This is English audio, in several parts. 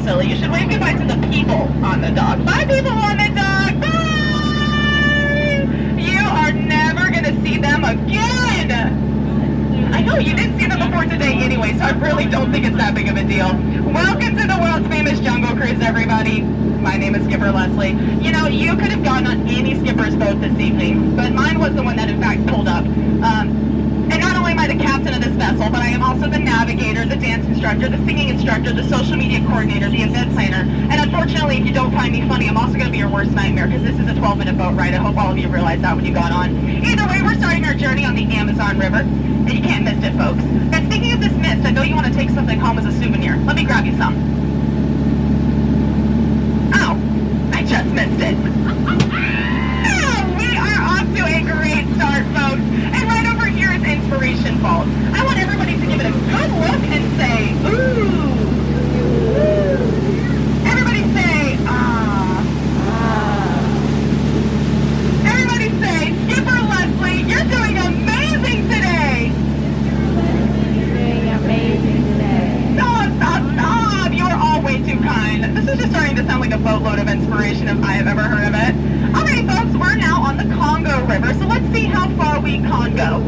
silly. You should wave goodbye to the people on the dock. Bye, people on the dock. Bye. You are never going to see them again. I know, you didn't see them before today anyway, so I really don't think it's that big of a deal. Welcome to the world's famous Jungle Cruise, everybody. My name is Skipper Leslie. You know, you could have gone on any skipper's boat this evening, but mine was the one that in fact pulled up. And not only am I the captain of this vessel, but I am also the navigator, the dance instructor, the singing instructor, the social media coordinator, the event planner. And unfortunately, if you don't find me funny, I'm also going to be your worst nightmare, because this is a 12-minute boat ride. I hope all of you realize that when you got on. Either way, we're starting our journey on the Amazon River, and you can't miss it, folks. And speaking of this mist, I know you want to take something home as a souvenir. Let me grab you some. Ow! I just missed it. We are off to a great start, folks. And right over here is Inspiration Falls. I want everybody to give it a good look and say, ooh. Everybody say, ah. Everybody say, Skipper Leslie, you're doing amazing today. Doing amazing today. Stop. You are all way too kind. This is just starting to sound like a boatload of inspiration if I have ever heard of it. Alright, folks, we're now on the Congo River, so let's see how far we can go.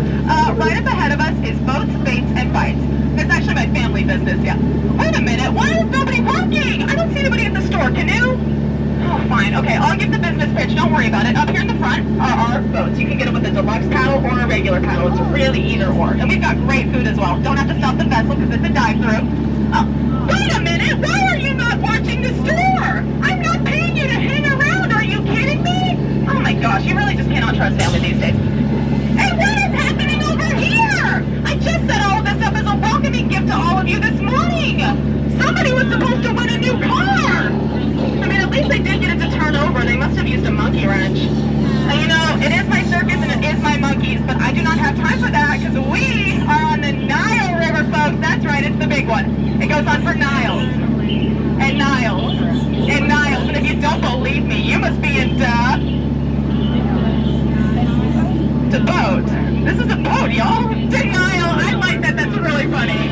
Right up ahead of us is boats, baits, and bites. That's actually my family business, yeah. Wait a minute, why is nobody working? I don't see anybody at the store. Canoe? Oh, fine. Okay, I'll give the business pitch. Don't worry about it. Up here in the front are our boats. You can get it with a deluxe paddle or a regular paddle. It's really either or. And we've got great food as well. Don't have to stop the vessel because it's a dive-through. Oh, wait a minute! Why are you not watching the store? I'm not paying you to hang around. Are you kidding me? Oh my gosh, you really just cannot trust family these days. And what is happening over here? I just set all of this up as a welcoming gift to all of you this morning. Somebody was supposed to win a new car. I mean, at least they did get it to turn over. They must have used a monkey wrench. And you know, it is my circus and it is my monkeys, but I do not have time for that because we are on the Nile River, folks. That's right, it's the big one. It goes on for Niles. And Niles. And Niles. And if you don't believe me, you must be in the boat. This is a boat, y'all. Denial. I like that. That's really funny.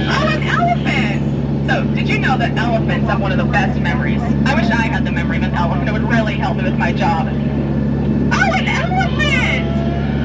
Oh, an elephant. So, did you know that elephants have one of the best memories? I wish I had the memory of an elephant. It would really help me with my job. Oh, an elephant!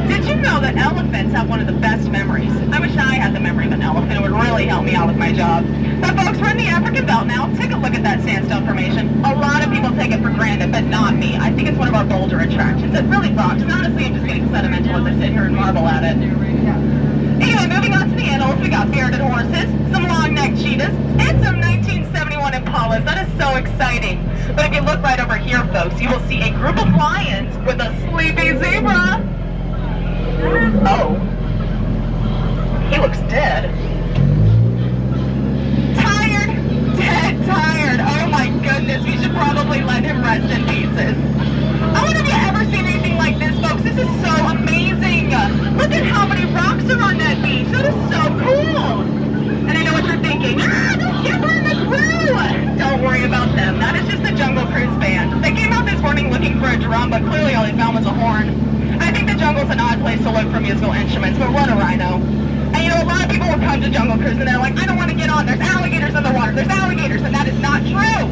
Did you know that elephants have one of the best memories? I wish I had the memory of an elephant. It would really help me out with my job. But folks, we're in the African belt now. Take a look at that sandstone formation. A lot of people take it for granted, but not me. I think it's one of our bolder attractions. It really rocks. And honestly, I'm just getting sentimental as I sit here and marvel at it. Anyway, moving on to the animals, we got bearded horses, some long-necked cheetahs, and some 1971 impalas. That is so exciting. But if you look right over here, folks, you will see a group of lions with a sleepy zebra. Oh. He looks dead. Tired. Oh my goodness, we should probably let him rest in pieces. I wonder if you've ever seen anything like this, folks. This is so amazing. Look at how many rocks are on that beach. That is so cool. And I know what you're thinking. The skipper and the crew. Don't worry about them. That is just the Jungle Cruise band. They came out this morning looking for a drum, but clearly all they found was a horn. I think the jungle's an odd place to look for musical instruments, but what do I know? And you know, a lot of people will come to Jungle Cruise and they're like, I don't want to get on. There's alligators in the water. There's alligators, and that is not true.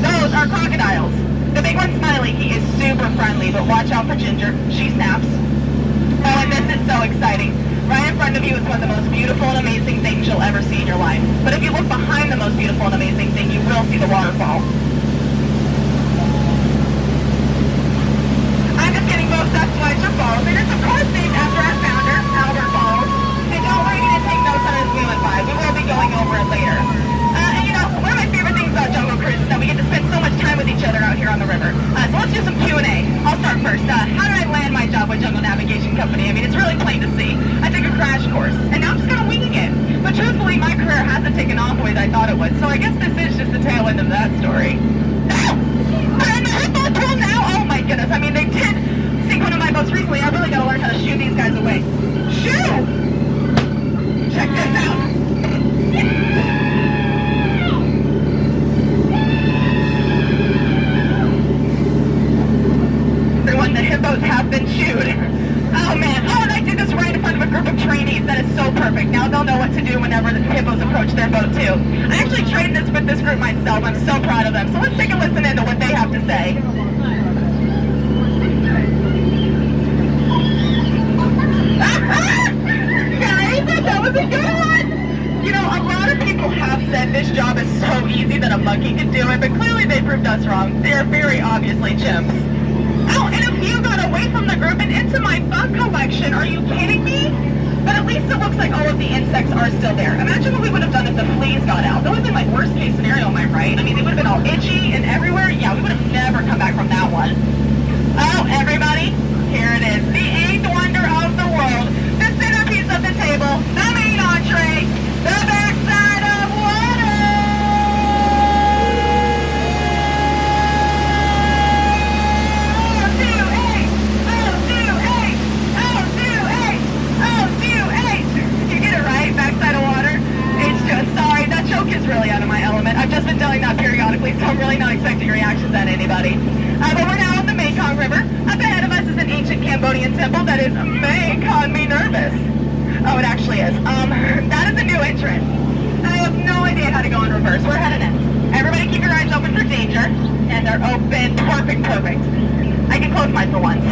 Those are crocodiles. The big one, Smiley, he is super friendly, but watch out for Ginger. She snaps. Oh, and this is so exciting. Right in front of you is one of the most beautiful and amazing things you'll ever see in your life. But if you look behind the most beautiful and amazing thing, you will see the waterfall. I'm just getting most Ledger Falls. It is, of course, named after our founder, Albert Falls. And don't worry, you didn't take notes on it as we went by. We will be going over it later. And you know, one of my favorite things about Jungle Cruise is that we get to spend so much time with each other out here on the river. So let's do some Q&A. I'll start first. How did I land my job with Jungle Navigation Company? I mean, it's really plain to see. I took a crash course, and now I'm just kind of winging it. But truthfully, my career hasn't taken off the way that I thought it would. So I guess this is just the tail end of that story. Ow! We're in the hippo pool now? Oh my goodness. I mean, they did sink one of my boats recently. I really got to learn how to shoo these guys away. Shoo! Check this out. Everyone, the hippos have been chewed. Oh man, oh, and I did this right in front of a group of trainees. That is so perfect. Now they'll know what to to do whenever the hippos approach their boat too. I actually trained with this group myself. I'm so proud of them. So let's take a listen into what they have to say. Guys, that was a good one. You know, a lot of people have said this job is so easy that a monkey can do it, but clearly they proved us wrong. They are very obviously chimps. Oh, and a few got away from the group and into my bug collection. Are you kidding me? But at least it looks like all of the insects are still there. Imagine what we would have done if the fleas got out. That would have been like worst case scenario, am I right? I mean, they would have been all itchy and everywhere. Yeah, we would have never come back from that one. Oh, everybody, here it is. The eighth wonder of the world. The centerpiece of the table. The main entree. The backside of water. Backside of water. H2. Sorry, that joke is really out of my element. I've just been telling that periodically, so I'm really not expecting reactions at anybody. But we're now on the Meikong River. Up ahead of us is an ancient Cambodian temple that is making me nervous. Oh, it actually is. That is a new entrance. I have no idea how to go in reverse. We're heading in. Everybody keep your eyes open for danger. And they're open. Perfect, perfect. I can close mine for once.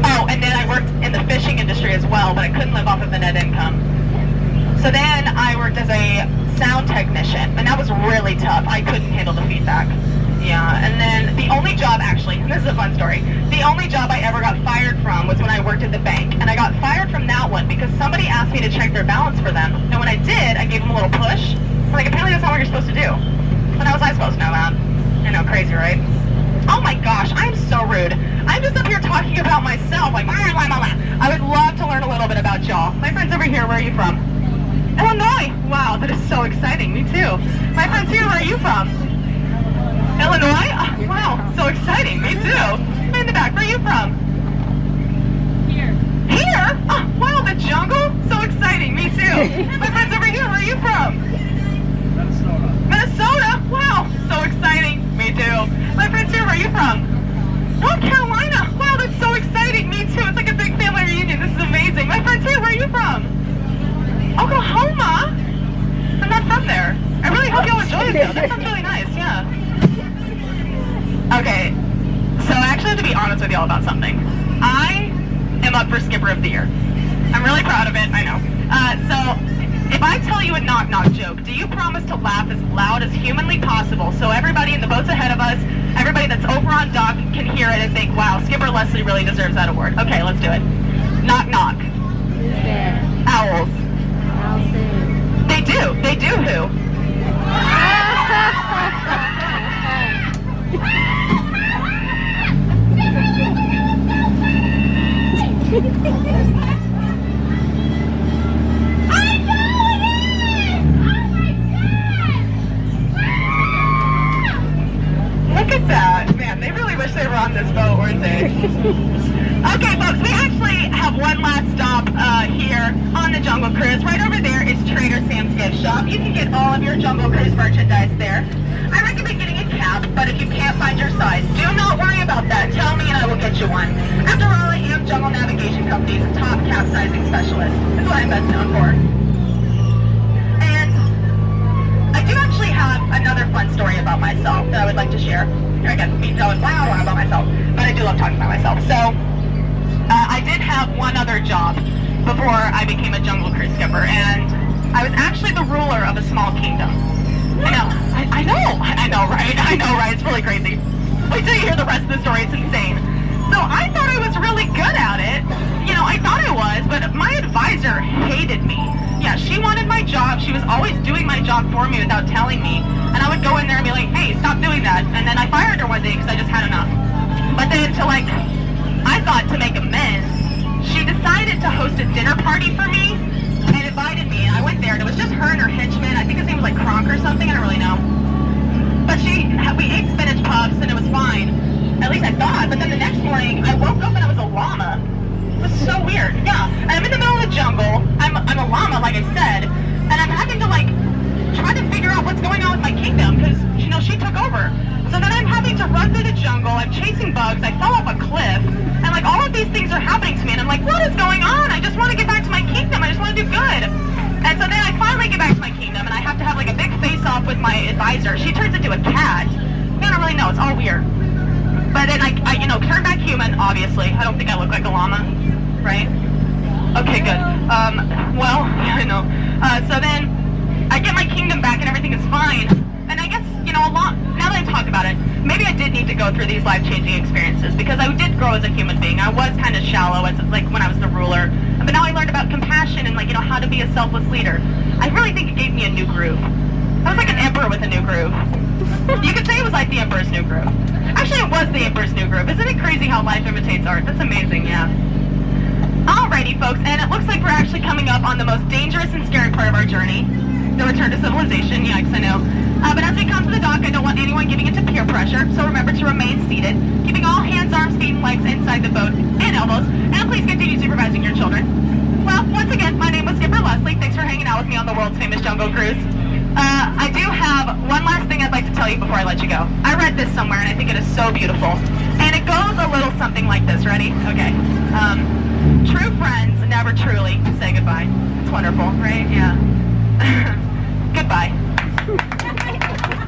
Oh, and then I worked in the fishing industry as well, but I couldn't live off of the net income. So then I worked as a sound technician, and that was really tough. I couldn't handle the feedback. Yeah, and then the only job, actually, this is a fun story, the only job I ever got fired from was when I worked at the bank, and I got fired from that one because somebody asked me to check their balance for them, and when I did, I gave them a little push. Like, apparently that's not what you're supposed to do. But how was I supposed to know that? I know, crazy, right? Oh my gosh, I'm so rude. I'm just up here talking about myself, like, blah, blah, blah, blah. I would love to learn a little bit about y'all. My friends over here, where are you from? Illinois. Wow, that is so exciting. Me too. My friends here, where are you from? Illinois? Oh, wow, so exciting. Me too. In the back, where are you from? Here. Here? Oh, wow, the jungle? So exciting. Me too. My friends over here, where are you from? Minnesota. Minnesota? Wow, so exciting. Me too. My friends here, where are you from? North Carolina. Wow, that's so exciting. Me too. It's like a big family reunion. This is amazing. My friends here, where are you from? Oklahoma? I'm not from there. I really hope y'all enjoy it though. That sounds really nice, yeah. Okay, so I actually have to be honest with y'all about something. I am up for Skipper of the Year. I'm really proud of it, I know. So, if I tell you a knock-knock joke, do you promise to laugh as loud as humanly possible so everybody in the boats ahead of us, everybody that's over on dock can hear it and think, wow, Skipper Leslie really deserves that award. Okay, let's do it. Knock-knock. Who's there? Owls. I'll see. They do. They do who? Look at that. Man, they really wish they were on this boat, weren't they? Okay, folks, we actually have one last stop here on the Jungle Cruise. Right over there is Trader Sam's Gift Shop. You can get all of your Jungle Cruise merchandise there. I recommend getting a cap, but if you can't find your size, do not worry about that. Tell me and I will get you one. After all, I am Jungle Navigation Company's top capsizing specialist. That's what I'm best known for. And I do actually have another fun story about myself that I would like to share. Here I get me telling wow about myself, but I do love talking about myself. So, I did have one other job before I became a Jungle Cruise skipper, and I was actually the ruler of a small kingdom. I know, right? It's really crazy. Wait till you hear the rest of the story, it's insane. So I thought I was really good at it. You know, I thought I was, but my advisor hated me. Yeah, she wanted my job. She was always doing my job for me without telling me. And I would go in there and be like, hey, stop doing that. And then I fired her one day because I just had enough. But then I thought to make amends, she decided to host a dinner party for me and invited me. And I went there and it was just her and her henchman. I think his name was like Kronk or something. I don't really know. But we ate spinach puffs and it was fine. At least I thought. But then the next morning, I woke up and I was a llama. It was so weird. Yeah. And I'm in the middle of the jungle. I'm a llama, like I said. And I'm having to try to figure out what's going on with my kingdom because, she took over. So then I'm having to run through the jungle. I'm chasing bugs. I fell off a cliff. And all of these things are happening to me. And I'm like, what is going on? I just want to get back to my kingdom. I just want to do good. And so then I finally get back to my kingdom and I have to have a big face-off with my advisor. She turns into a cat. I don't really know. It's all weird. But then I turn back human, obviously. I don't think I look like a llama, right? Okay, good. Well, I know. So then I get my kingdom back and everything is fine. And I guess, now that I talk about it, maybe I did need to go through these life-changing experiences because I did grow as a human being. I was kind of shallow when I was the ruler. But now I learned about compassion and how to be a selfless leader. I really think it gave me a new groove. I was like an emperor with a new groove. You could say it was like the Emperor's New Groove. Actually, it was the Emperor's New Groove. Isn't it crazy how life imitates art? That's amazing, yeah. Alrighty, folks, and it looks like we're actually coming up on the most dangerous and scary part of our journey, the return to civilization. Yikes, I know. But as we come to the dock, I don't want anyone giving into peer pressure, so remember to remain seated, keeping all hands, arms, feet, and legs inside the boat and elbows, and please continue supervising your children. Well, once again, my name was Skipper Leslie. Thanks for hanging out with me on the world's famous Jungle Cruise. I do have one last thing I'd like to tell you before I let you go. I read this somewhere and I think it is so beautiful. And it goes a little something like this. Ready? Okay. True friends never truly say goodbye. It's wonderful, right? Yeah. Goodbye.